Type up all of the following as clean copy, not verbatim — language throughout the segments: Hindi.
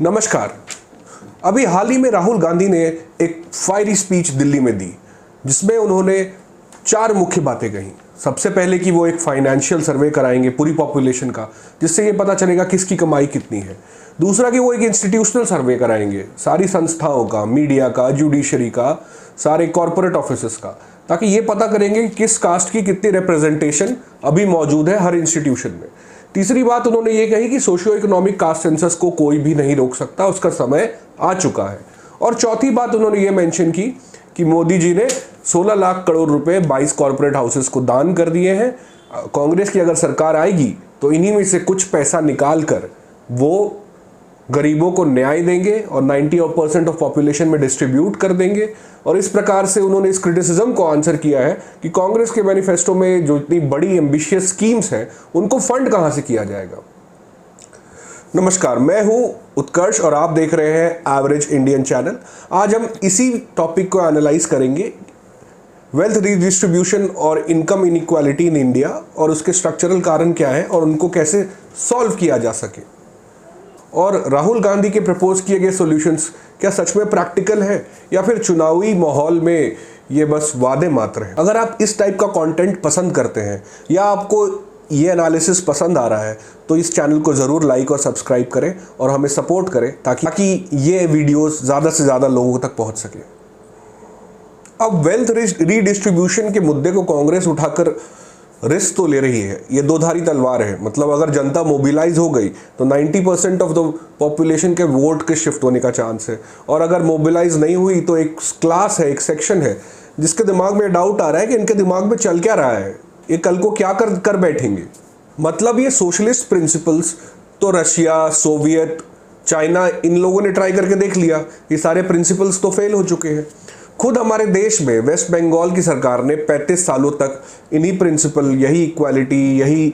नमस्कार। अभी हाल ही में राहुल गांधी ने एक फायरी स्पीच दिल्ली में दी जिसमें उन्होंने 4 मुख्य बातें कही। सबसे पहले कि वो एक फाइनेंशियल सर्वे कराएंगे पूरी पॉपुलेशन का, जिससे ये पता चलेगा किसकी कमाई कितनी है। दूसरा कि वो एक इंस्टीट्यूशनल सर्वे कराएंगे सारी संस्थाओं का, मीडिया का, जुडिशरी का, सारे कॉरपोरेट ऑफिसेस का, ताकि ये पता करेंगे कि किस कास्ट की कितनी रिप्रेजेंटेशन अभी मौजूद है हर इंस्टीट्यूशन में। तीसरी बात उन्होंने ये कही कि सोशियो इकोनॉमिक कास्ट सेंसस को कोई भी नहीं रोक सकता, उसका समय आ चुका है। और चौथी बात उन्होंने ये मेंशन की कि मोदी जी ने 16 लाख करोड़ रुपए 22 कॉर्पोरेट हाउसेस को दान कर दिए हैं। कांग्रेस की अगर सरकार आएगी तो इन्हीं में से कुछ पैसा निकाल कर वो गरीबों को न्याय देंगे और 90% ऑफ पॉपुलेशन में डिस्ट्रीब्यूट कर देंगे। और इस प्रकार से उन्होंने इस क्रिटिसिज्म को आंसर किया है कि कांग्रेस के मैनिफेस्टो में जो इतनी बड़ी एम्बिशियस स्कीम्स हैं उनको फंड कहां से किया जाएगा। नमस्कार, मैं हूं उत्कर्ष और आप देख रहे हैं एवरेज इंडियन चैनल। आज हम इसी टॉपिक को एनालाइज करेंगे, वेल्थ रिडिस्ट्रीब्यूशन और इनकम इनइक्वालिटी इन इंडिया, और उसके स्ट्रक्चरल कारण क्या है और उनको कैसे सॉल्व किया जा सके। और राहुल गांधी के प्रपोज किए गए सॉल्यूशंस क्या सच में प्रैक्टिकल है या फिर चुनावी माहौल में ये बस वादे मात्र हैं। अगर आप इस टाइप का कंटेंट पसंद करते हैं या आपको ये एनालिसिस पसंद आ रहा है तो इस चैनल को ज़रूर लाइक और सब्सक्राइब करें और हमें सपोर्ट करें ताकि ये वीडियोस ज़्यादा से ज़्यादा लोगों तक पहुंच सके। अब वेल्थ रीडिस्ट्रीब्यूशन के मुद्दे को कांग्रेस उठाकर रिस्क तो ले रही है। ये दो-धारी तलवार है। मतलब अगर जनता मोबिलाइज हो गई तो 90% ऑफ द पॉपुलेशन के वोट के शिफ्ट होने का चांस है, और अगर मोबिलाइज नहीं हुई तो एक क्लास है, एक सेक्शन है जिसके दिमाग में डाउट आ रहा है कि इनके दिमाग में चल क्या रहा है, ये कल को क्या कर बैठेंगे। मतलब ये सोशलिस्ट प्रिंसिपल्स तो रशिया, सोवियत, चाइना, इन लोगों ने ट्राई करके देख लिया। ये सारे प्रिंसिपल्स तो फेल हो चुके हैं। खुद हमारे देश में वेस्ट बंगाल की सरकार ने 35 सालों तक इन्हीं प्रिंसिपल, यही इक्वालिटी, यही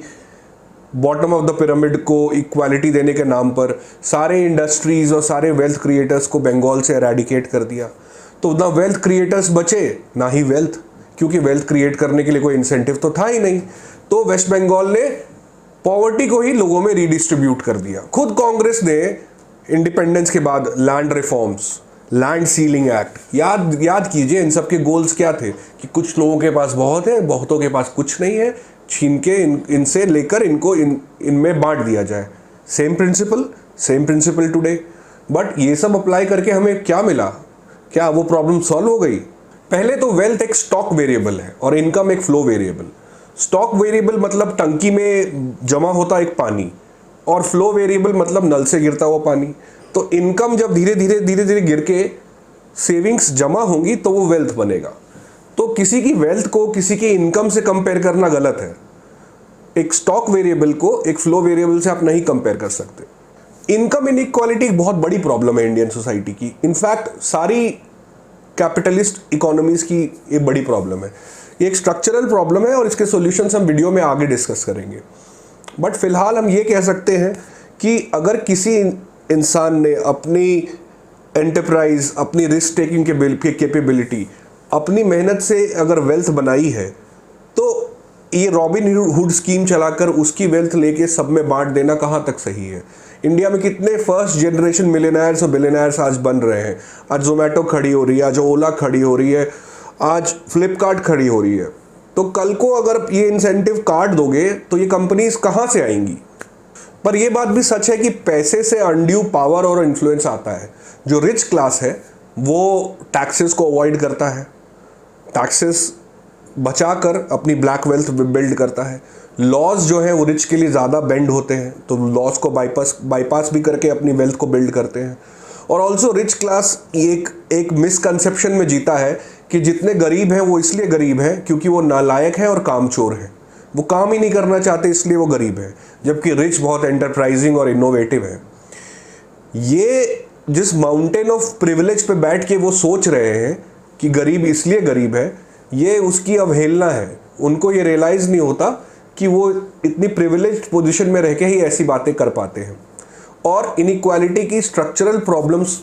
बॉटम ऑफ द पिरामिड को इक्वालिटी देने के नाम पर सारे इंडस्ट्रीज और सारे वेल्थ क्रिएटर्स को बंगाल से एरेडिकेट कर दिया। तो ना वेल्थ क्रिएटर्स बचे ना ही वेल्थ, क्योंकि वेल्थ क्रिएट करने के लिए कोई इंसेंटिव तो था ही नहीं। तो वेस्ट बंगाल ने पॉवर्टी को ही लोगों में रीडिस्ट्रीब्यूट कर दिया। खुद कांग्रेस ने इंडिपेंडेंस के बाद land reforms, land ceiling act, याद कीजिए इन सब के गोल्स क्या थे कि कुछ लोगों के पास बहुत है, बहुतों के पास कुछ नहीं है, छीन के इनसे लेकर इनको इनमें बांट दिया जाए। Same principle today. बट ये सब अप्लाई करके हमें क्या मिला? क्या वो प्रॉब्लम सॉल्व हो गई? पहले तो वेल्थ एक स्टॉक वेरिएबल है और इनकम एक फ्लो वेरिएबल। स्टॉक वेरिएबल मतलब टंकी में जमा होता एक पानी, और फ्लो वेरिएबल मतलब नल से गिरता हुआ पानी। तो इनकम जब धीरे धीरे गिर के सेविंग्स जमा होंगी तो वो वेल्थ बनेगा। तो किसी की वेल्थ को किसी की इनकम से कंपेयर करना गलत है। एक स्टॉक वेरिएबल को एक फ्लो वेरिएबल से आप नहीं कंपेयर कर सकते। इनकम इनइक्वालिटी एक बहुत बड़ी प्रॉब्लम है इंडियन सोसाइटी की। इनफैक्ट सारी कैपिटलिस्ट इकोनॉमीज की ये बड़ी प्रॉब्लम है। ये एक स्ट्रक्चरल प्रॉब्लम है और इसके सॉल्यूशंस हम वीडियो में आगे डिस्कस करेंगे। बट फिलहाल हम ये कह सकते हैं कि अगर किसी इंसान ने अपनी एंटरप्राइज, अपनी रिस्क टेकिंग के कैपेबिलिटी, अपनी मेहनत से अगर वेल्थ बनाई है, तो ये रॉबिन हुड स्कीम चलाकर उसकी वेल्थ लेके सब में बांट देना कहाँ तक सही है। इंडिया में कितने फर्स्ट जनरेशन मिलियनर्स और बिलियनर्स आज बन रहे हैं। आज जोमेटो खड़ी हो रही है, आज ओला खड़ी हो रही है, आज फ्लिपकार्ट खड़ी हो रही है। तो कल को अगर ये इंसेंटिव काट दोगे तो ये कंपनीज कहाँ से आएंगी? पर यह बात भी सच है कि पैसे से अनड्यू पावर और इन्फ्लुएंस आता है। जो रिच क्लास है वो टैक्सेस को अवॉइड करता है, टैक्सेस बचाकर अपनी ब्लैक वेल्थ बिल्ड करता है। लॉज जो है वो रिच के लिए ज़्यादा बेंड होते हैं, तो लॉज को बाईपास भी करके अपनी वेल्थ को बिल्ड करते हैं। और ऑल्सो रिच क्लास एक मिसकंसेप्शन में जीता है कि जितने गरीब हैं वो इसलिए गरीब हैं क्योंकि वो नालायक हैं और कामचोर हैं। वो काम ही नहीं करना चाहते इसलिए वो गरीब है, जबकि रिच बहुत एंटरप्राइजिंग और इनोवेटिव है। ये जिस माउंटेन ऑफ प्रिविलेज पे बैठ के वो सोच रहे हैं कि गरीब इसलिए गरीब है, ये उसकी अवहेलना है। उनको ये रियलाइज नहीं होता कि वो इतनी प्रिविलेज्ड पोजीशन में रह के ही ऐसी बातें कर पाते हैं। और इनइक्वालिटी की स्ट्रक्चरल प्रॉब्लम्स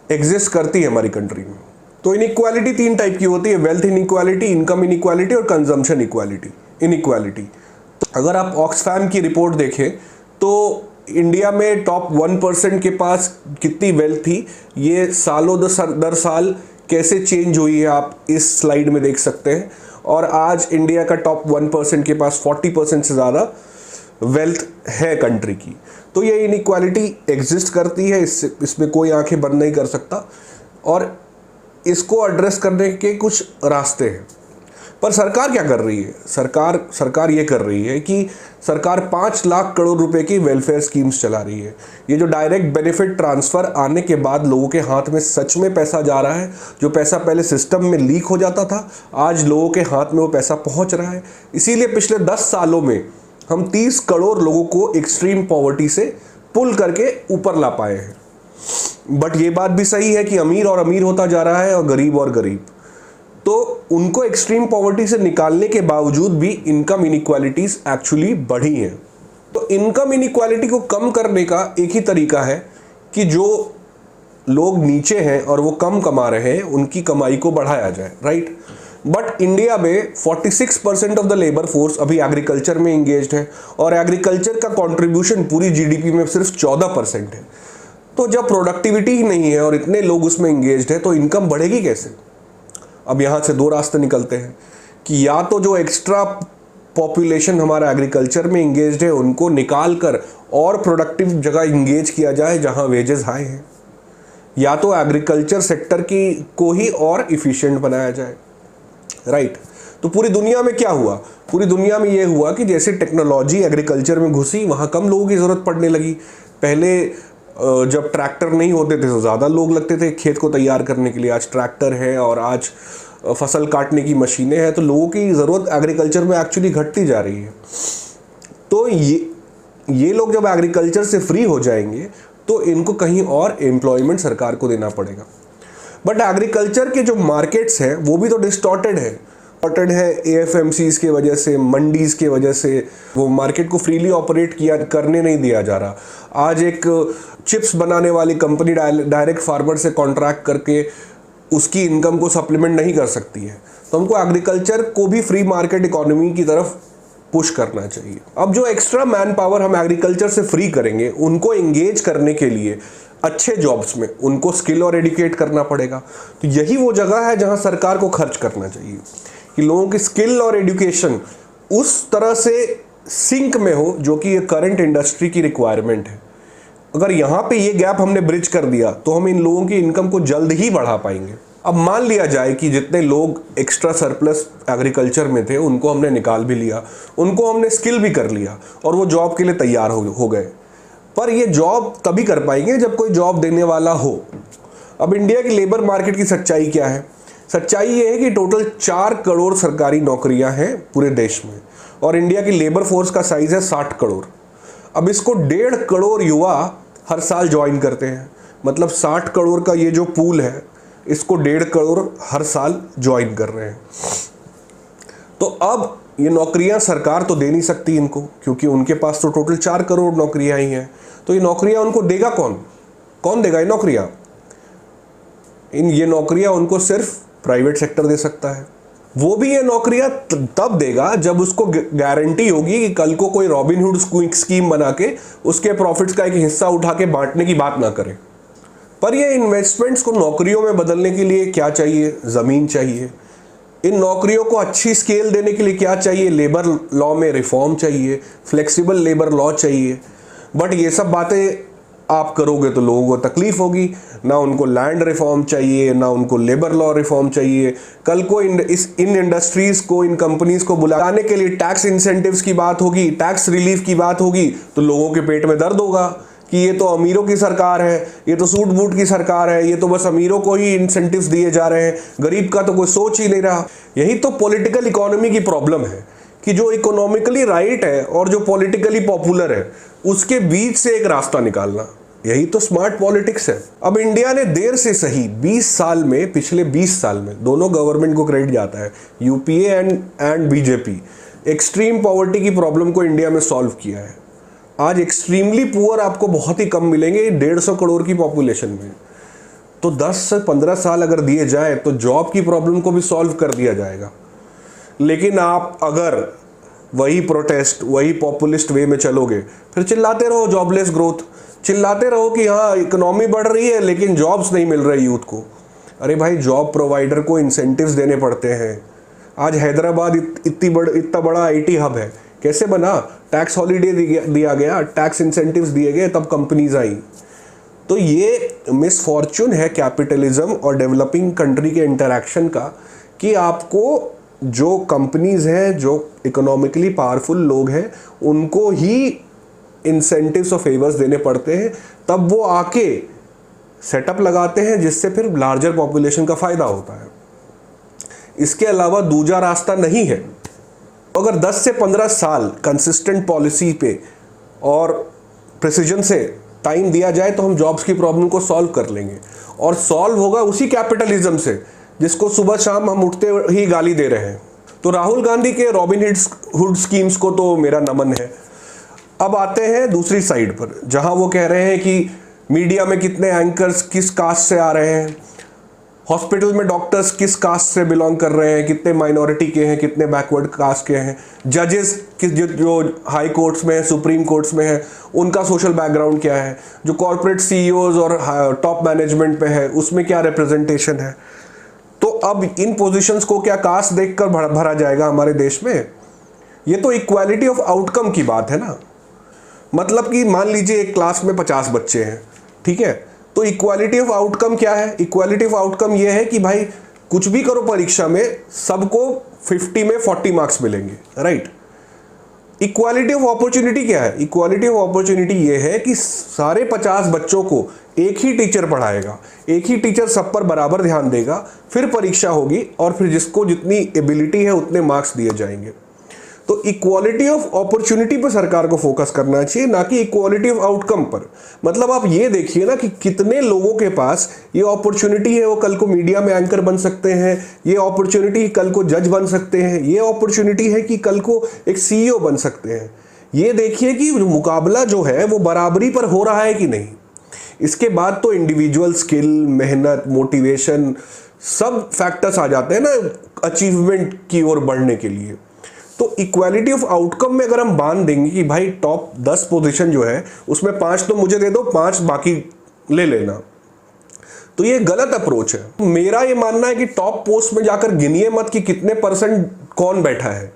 एग्जिस्ट करती है हमारी कंट्री में। तो इनइक्वालिटी 3 टाइप की होती है: वेल्थ इनइक्वालिटी, इनकम इनइक्वालिटी और कंजम्पशन इनइक्वालिटी। अगर आप ऑक्सफैम की रिपोर्ट देखें तो इंडिया में टॉप 1% के पास कितनी वेल्थ थी, ये सालों दर साल कैसे चेंज हुई है आप इस स्लाइड में देख सकते हैं। और आज इंडिया का टॉप 1% के पास 40% से ज़्यादा वेल्थ है कंट्री की। तो ये इनइक्वालिटी एग्जिस्ट करती है, इसमें कोई आंखें बंद नहीं कर सकता, और इसको एड्रेस करने के कुछ रास्ते हैं। पर सरकार क्या कर रही है? सरकार ये कर रही है कि सरकार 5 लाख करोड़ रुपए की वेलफेयर स्कीम्स चला रही है। ये जो डायरेक्ट बेनिफिट ट्रांसफ़र आने के बाद लोगों के हाथ में सच में पैसा जा रहा है। जो पैसा पहले सिस्टम में लीक हो जाता था, आज लोगों के हाथ में वो पैसा पहुंच रहा है। इसीलिए पिछले 10 सालों में हम 30 करोड़ लोगों को एक्सट्रीम पॉवर्टी से पुल करके ऊपर ला पाए हैं। बट ये बात भी सही है कि अमीर और अमीर होता जा रहा है और गरीब, तो उनको एक्सट्रीम पॉवर्टी से निकालने के बावजूद भी इनकम इनइक्वालिटीज एक्चुअली बढ़ी हैं। तो इनकम इनइक्वालिटी को कम करने का एक ही तरीका है कि जो लोग नीचे हैं और वो कम कमा रहे हैं, उनकी कमाई को बढ़ाया जाए, राइट। बट इंडिया में 46% ऑफ द लेबर फोर्स अभी एग्रीकल्चर में इंगेज्ड है, और एग्रीकल्चर का कंट्रीब्यूशन पूरी जीडीपी में सिर्फ 14% है। तो जब प्रोडक्टिविटी ही नहीं है और इतने लोग उसमें इंगेज्ड है, तो इनकम बढ़ेगी कैसे? अब यहाँ से 2 रास्ते निकलते हैं कि या तो जो एक्स्ट्रा पॉपुलेशन हमारा एग्रीकल्चर में इंगेज्ड है उनको निकाल कर और प्रोडक्टिव जगह इंगेज किया जाए जहाँ वेजेस हाई हैं, या तो एग्रीकल्चर सेक्टर की को ही और इफ़िशिएंट बनाया जाए, राइट। तो पूरी दुनिया में क्या हुआ? पूरी दुनिया में ये हुआ कि जैसे टेक्नोलॉजी एग्रीकल्चर में घुसी, वहाँ कम लोगों की ज़रूरत पड़ने लगी। पहले जब ट्रैक्टर नहीं होते थे तो ज़्यादा लोग लगते थे खेत को तैयार करने के लिए। आज ट्रैक्टर है और आज फसल काटने की मशीनें हैं, तो लोगों की ज़रूरत एग्रीकल्चर में एक्चुअली घटती जा रही है। तो ये लोग जब एग्रीकल्चर से फ्री हो जाएंगे तो इनको कहीं और एम्प्लॉयमेंट सरकार को देना पड़ेगा। बट एग्रीकल्चर के जो मार्केट्स हैं वो भी तो डिस्टॉर्टेड है। एएफएमसीज की वजह से, मंडीज़ की वजह से वो मार्केट को फ्रीली ऑपरेट करने नहीं दिया जा रहा। आज एक चिप्स बनाने वाली कंपनी डायरेक्ट फार्मर से कॉन्ट्रैक्ट करके उसकी इनकम को सप्लीमेंट नहीं कर सकती है। तो हमको एग्रीकल्चर को भी फ्री मार्केट इकोनॉमी की तरफ पुश करना चाहिए। अब जो एक्स्ट्रा मैन पावर हम एग्रीकल्चर से फ्री करेंगे, उनको एंगेज करने के लिए अच्छे जॉब्स में उनको स्किल और एडुकेट करना पड़ेगा। तो यही वो जगह है जहां सरकार को खर्च करना चाहिए कि लोगों की स्किल और एजुकेशन उस तरह से सिंक में हो जो कि ये करंट इंडस्ट्री की रिक्वायरमेंट है। अगर यहाँ पे ये गैप हमने ब्रिज कर दिया तो हम इन लोगों की इनकम को जल्द ही बढ़ा पाएंगे। अब मान लिया जाए कि जितने लोग एक्स्ट्रा सरप्लस एग्रीकल्चर में थे उनको हमने निकाल भी लिया, उनको हमने स्किल भी कर लिया और वो जॉब के लिए तैयार हो गए। पर ये जॉब तभी कर पाएंगे जब कोई जॉब देने वाला हो। अब इंडिया की लेबर मार्केट की सच्चाई क्या है? सच्चाई ये है कि टोटल 4 करोड़ सरकारी नौकरियां हैं पूरे देश में, और इंडिया की लेबर फोर्स का साइज है 60 करोड़। अब इसको 1.5 करोड़ युवा हर साल ज्वाइन करते हैं, मतलब 60 करोड़ का ये जो पूल है इसको 1.5 करोड़ हर साल ज्वाइन कर रहे हैं। तो अब ये नौकरियां सरकार तो दे नहीं सकती इनको, क्योंकि उनके पास तो टोटल 4 करोड़ नौकरियां ही हैं। तो ये नौकरियां उनको देगा कौन देगा ये नौकरियां? ये नौकरियां उनको सिर्फ प्राइवेट सेक्टर दे सकता है। वो भी ये नौकरियां तब देगा जब उसको गारंटी होगी कि कल को कोई रॉबिनहुड स्कीम बना के उसके प्रॉफिट्स का एक हिस्सा उठा के बांटने की बात ना करे। पर ये इन्वेस्टमेंट्स को नौकरियों में बदलने के लिए क्या चाहिए? ज़मीन चाहिए। इन नौकरियों को अच्छी स्केल देने के लिए क्या चाहिए? लेबर लॉ में रिफॉर्म चाहिए, फ्लेक्सिबल लेबर लॉ चाहिए। बट ये सब बातें आप करोगे तो लोगों को तकलीफ होगी। ना उनको लैंड रिफॉर्म चाहिए, ना उनको लेबर लॉ रिफॉर्म चाहिए। कल को इन इंडस्ट्रीज़ को, इन कंपनीज़ को बुलाने के लिए टैक्स इंसेंटिव्स की बात होगी, टैक्स रिलीफ की बात होगी, तो लोगों के पेट में दर्द होगा कि ये तो अमीरों की सरकार है, ये तो सूट बूट की सरकार है, ये तो बस अमीरों को ही इंसेंटिव्स दिए जा रहे हैं, गरीब का तो कोई सोच ही नहीं रहा। यही तो पॉलिटिकल इकोनॉमी की प्रॉब्लम है कि जो इकोनॉमिकली राइट है और जो पॉलिटिकली पॉपुलर है उसके बीच से एक रास्ता निकालना, यही तो स्मार्ट पॉलिटिक्स है। अब इंडिया ने देर से सही 20 साल में, पिछले 20 साल में दोनों गवर्नमेंट को क्रेडिट जाता है, UPA and BJP, extreme poverty की प्रॉब्लम को इंडिया में सॉल्व किया है। आज एक्सट्रीमली पुअर आपको बहुत ही कम मिलेंगे 150 करोड़ की पॉपुलेशन में। तो 10 से 15 साल अगर दिए जाए तो जॉब की प्रॉब्लम को भी सॉल्व कर दिया जाएगा। लेकिन आप अगर वही प्रोटेस्ट, वही पॉपुलिस्ट वे में चलोगे, फिर चिल्लाते रहो जॉबलेस ग्रोथ, चिल्लाते रहो कि हाँ इकोनॉमी बढ़ रही है लेकिन जॉब्स नहीं मिल रहे यूथ को। अरे भाई जॉब प्रोवाइडर को इंसेंटिव्स देने पड़ते हैं। आज हैदराबाद इतना बड़ा आईटी हब है, कैसे बना? टैक्स हॉलीडे दिया गया, टैक्स इंसेंटिव्स दिए गए, तब कंपनीज आई। तो ये मिसफॉर्चून है कैपिटलिज्म और डेवलपिंग कंट्री के इंटरैक्शन का, कि आपको जो कंपनीज हैं, जो इकोनॉमिकली पावरफुल लोग हैं, उनको ही इंसेंटिव्स और फेवर्स देने पड़ते हैं, तब वो आके सेटअप लगाते हैं जिससे फिर लार्जर पॉपुलेशन का फ़ायदा होता है। इसके अलावा दूसरा रास्ता नहीं है। अगर 10 से 15 साल कंसिस्टेंट पॉलिसी पे और प्रिसीजन से टाइम दिया जाए तो हम जॉब्स की प्रॉब्लम को सॉल्व कर लेंगे, और सॉल्व होगा उसी कैपिटलिज्म से जिसको सुबह शाम हम उठते ही गाली दे रहे हैं। तो राहुल गांधी के रॉबिन हुड स्कीम्स को तो मेरा नमन है। अब आते हैं दूसरी साइड पर, जहां वो कह रहे हैं कि मीडिया में कितने एंकर्स किस कास्ट से आ रहे हैं, हॉस्पिटल में डॉक्टर्स किस कास्ट से बिलोंग कर रहे हैं, कितने माइनॉरिटी के हैं, कितने बैकवर्ड कास्ट के हैं, जजेस किस जो हाई कोर्ट्स में हैं, सुप्रीम कोर्ट्स में हैं, उनका सोशल बैकग्राउंड क्या है, जो कॉर्पोरेट सीईओज और टॉप मैनेजमेंट पे है उसमें क्या रिप्रेजेंटेशन है। तो अब इन पोजीशंस को क्या कास्ट देखकर भरा जाएगा हमारे देश में? ये तो इक्वालिटी ऑफ आउटकम की बात है ना। मतलब कि मान लीजिए एक क्लास में 50 बच्चे हैं, ठीक है, तो इक्वालिटी ऑफ आउटकम क्या है? इक्वालिटी ऑफ आउटकम ये है कि भाई कुछ भी करो परीक्षा में सबको 50 में 40 मार्क्स मिलेंगे, राइट। इक्वालिटी ऑफ अपॉर्चुनिटी क्या है? इक्वालिटी ऑफ अपॉर्चुनिटी ये है कि सारे 50 बच्चों को एक ही टीचर पढ़ाएगा, एक ही टीचर सब पर बराबर ध्यान देगा, फिर परीक्षा होगी और फिर जिसको जितनी एबिलिटी है उतने मार्क्स दिए जाएंगे। तो इक्वालिटी ऑफ अपॉर्चुनिटी पर सरकार को फोकस करना चाहिए, ना कि इक्वालिटी ऑफ आउटकम पर। मतलब आप ये देखिए ना कि कितने लोगों के पास ये अपॉर्चुनिटी है, वो कल को मीडिया में एंकर बन सकते हैं, ये अपॉर्चुनिटी कल को जज बन सकते हैं, ये अपॉर्चुनिटी है कि कल को एक सीईओ बन सकते हैं। ये देखिए कि मुकाबला जो है वो बराबरी पर हो रहा है कि नहीं। इसके बाद तो इंडिविजुअल स्किल, मेहनत, मोटिवेशन, सब फैक्टर्स आ जाते हैं ना अचीवमेंट की ओर बढ़ने के लिए। तो इक्वालिटी ऑफ आउटकम में अगर हम बांध देंगे कि भाई टॉप 10 पोजीशन जो है उसमें 5 तो मुझे दे दो, 5 बाकी ले लेना, तो ये गलत अप्रोच है। मेरा ये मानना है कि टॉप पोस्ट में जाकर गिनिए मत कि कितने परसेंट कौन बैठा है,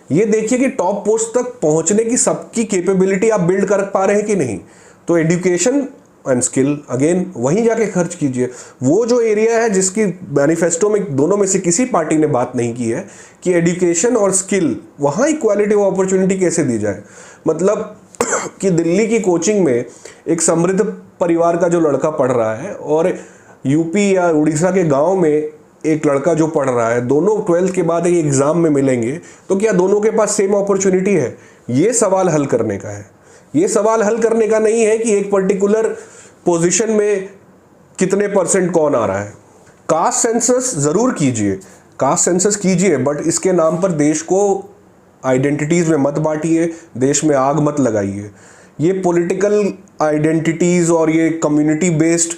ये देखिए कि टॉप पोस्ट तक पहुंचने की सबकी कैपेबिलिटी आप बिल्ड कर पा रहे हैं कि नहीं। तो एजुकेशन एंड स्किल अगेन वहीं जाके खर्च कीजिए। वो जो एरिया है जिसकी मैनिफेस्टो में दोनों में से किसी पार्टी ने बात नहीं की है कि एजुकेशन और स्किल, वहाँ इक्वालिटी ऑफ अपॉर्चुनिटी कैसे दी जाए। मतलब कि दिल्ली की कोचिंग में एक समृद्ध परिवार का जो लड़का पढ़ रहा है और यूपी या उड़ीसा के गांव में एक लड़का जो पढ़ रहा है, दोनों 12th के बाद एक एग्जाम में मिलेंगे, तो क्या दोनों के पास सेम अपॉर्चुनिटी है? ये सवाल हल करने का है। ये सवाल हल करने का नहीं है कि एक पर्टिकुलर पोजीशन में कितने परसेंट कौन आ रहा है। कास्ट सेंसस जरूर कीजिए, कास्ट सेंसस कीजिए, बट इसके नाम पर देश को आइडेंटिटीज में मत बांटिए, देश में आग मत लगाइए। ये पॉलिटिकल आइडेंटिटीज और ये कम्युनिटी बेस्ड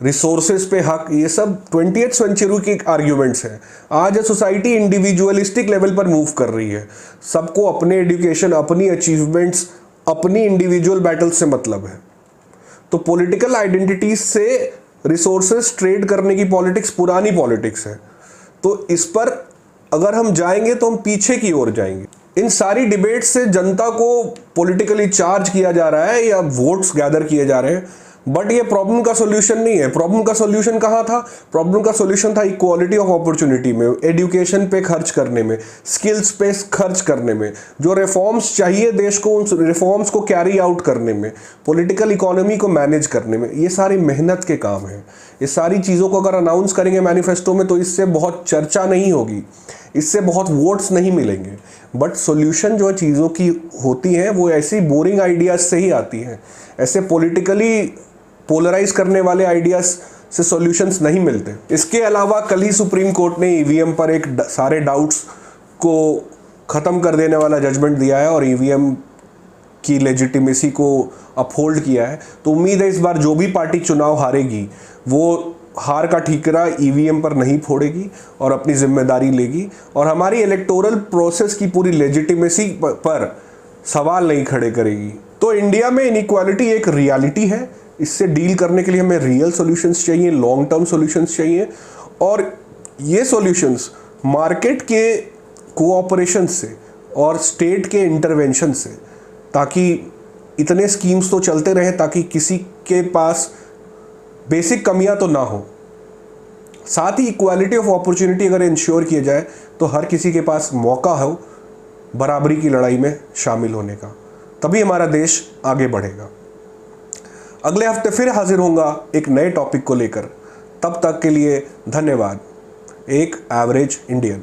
रिसोर्सेज पे हक, ये सब 20th सेंचुरी के आर्ग्यूमेंट्स हैं। आज सोसाइटी इंडिविजुअलिस्टिक लेवल पर मूव कर रही है, सबको अपने एजुकेशन, अपनी अचीवमेंट्स, अपनी इंडिविजुअल बैटल से मतलब है। तो पॉलिटिकल आइडेंटिटीज से रिसोर्सेज ट्रेड करने की पॉलिटिक्स पुरानी पॉलिटिक्स है। तो इस पर अगर हम जाएंगे तो हम पीछे की ओर जाएंगे। इन सारी डिबेट से जनता को पॉलिटिकली चार्ज किया जा रहा है या वोट्स गैदर किए जा रहे हैं, बट ये प्रॉब्लम का सॉल्यूशन नहीं है। प्रॉब्लम का सॉल्यूशन कहाँ था? प्रॉब्लम का सॉल्यूशन था इक्वालिटी ऑफ अपॉर्चुनिटी में, एजुकेशन पे खर्च करने में, स्किल्स पे खर्च करने में, जो रिफॉर्म्स चाहिए देश को उन रिफॉर्म्स को कैरी आउट करने में, पॉलिटिकल इकोनॉमी को मैनेज करने में। ये सारी मेहनत के काम हैं। ये सारी चीज़ों को अगर अनाउंस करेंगे मैनिफेस्टो में तो इससे बहुत चर्चा नहीं होगी, इससे बहुत वोट्स नहीं मिलेंगे, बट सॉल्यूशन जो चीज़ों की होती हैं वो ऐसी बोरिंग आइडियाज से ही आती हैं। ऐसे पॉलिटिकली पोलराइज करने वाले आइडियाज से सॉल्यूशंस नहीं मिलते। इसके अलावा कल ही सुप्रीम कोर्ट ने ईवीएम पर एक सारे डाउट्स को ख़त्म कर देने वाला जजमेंट दिया है और ईवीएम की लेजिटिमेसी को अपहोल्ड किया है। तो उम्मीद है इस बार जो भी पार्टी चुनाव हारेगी वो हार का ठीकरा ईवीएम पर नहीं फोड़ेगी और अपनी जिम्मेदारी लेगी और हमारी इलेक्टोरल प्रोसेस की पूरी लेजिटिमेसी पर सवाल नहीं खड़े करेगी। तो इंडिया में इनइक्वालिटी एक रियलिटी है। इससे डील करने के लिए हमें रियल सॉल्यूशंस चाहिए, लॉन्ग टर्म सॉल्यूशंस चाहिए और ये सॉल्यूशंस मार्केट के कोऑपरेशन से और स्टेट के इंटरवेंशन से, ताकि इतने स्कीम्स तो चलते रहें ताकि किसी के पास बेसिक कमियां तो ना हो। साथ ही इक्वालिटी ऑफ अपॉर्चुनिटी अगर इंश्योर किया जाए तो हर किसी के पास मौका हो बराबरी की लड़ाई में शामिल होने का, तभी हमारा देश आगे बढ़ेगा। अगले हफ्ते फिर हाजिर होऊंगा एक नए टॉपिक को लेकर। तब तक के लिए धन्यवाद। एक एवरेज इंडियन।